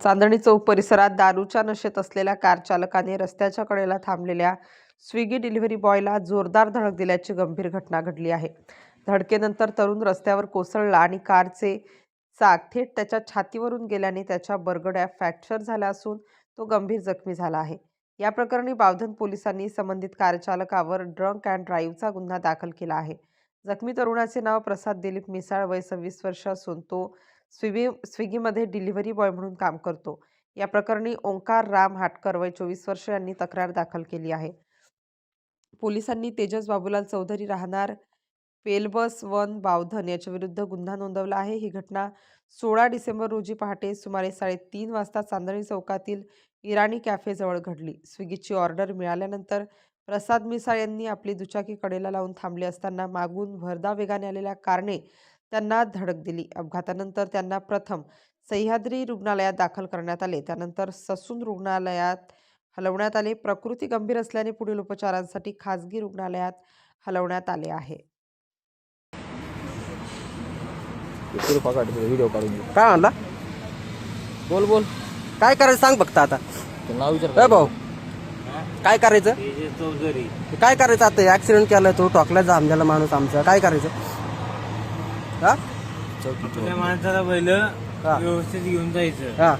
चांदणी चौक परिसरात दारूच्या नशेत असलेल्या कार चालकाने रस्त्याच्या कडेला थांबलेल्या स्विगी डिलिव्हरी बॉयला जोरदार धडक दिल्याची गंभीर घटना घडली आहे। धडकेनंतर तरुण रस्त्यावर कोसळला आणि कारचे चाक थेट त्याच्या छातीवरून गेल्याने त्याच्या बरगड्या फ्रॅक्चर झाल्या असून तो गंभीर जखमी झाला आहे। या प्रकरणी बावधन पोलिसांनी संबंधित कार चालकावर ड्रंक अँड ड्राईव्हचा गुन्हा दाखल केला आहे। जखमी तरुणाचे नाव प्रसाद दिलीप मिसाळ, वय 26 वर्ष असून तो स्विगीमध्ये डिलिव्हरी बॉय म्हणून काम करतो। या प्रकरणी ओंकार राम हाटकर, वय 24 वर्ष यांनी तक्रार दाखल केली आहे। पोलिसांनी तेजस बाबूलाल चौधरी राहणार पेलबस 1 बावधन याच्या विरुद्ध गुन्हा नोंदवला आहे। ही घटना 16 डिसेंबर रोजी पहाटे सुमारे 3:30 वाजता चांदणी चौकातील इराणी कॅफेजवळ घडली। स्विगीची ऑर्डर मिळाल्यानंतर प्रसाद मिसाळ यांनी आपली दुचाकी कडेला लावून थांबले असताना मागून भरधाव वेगाने आलेल्या कारने त्यांना धडक दिली। अपघातानंतर त्यांना प्रथम सह्याद्री रुग्णालयात दाखल करण्यात आले, त्यानंतर ससून रुग्णालयात हलवण्यात आले। प्रकृती गंभीर असल्याने पुढील उपचारांसाठी खासगी रुग्णालयात हलवण्यात आले आहे। काय म्हणला? बोल बोल, काय करायचं सांग फक्त आता। नाव विचार भाऊ, काय करायचं? काय करायचं आता? ऍक्सिडेंट केलाय, तो टोकला जाम झाला माणूस आमचा, काय करायचं? हा, चौकी माणसाला पहिलं व्यवस्थित घेऊन जायचं. हा,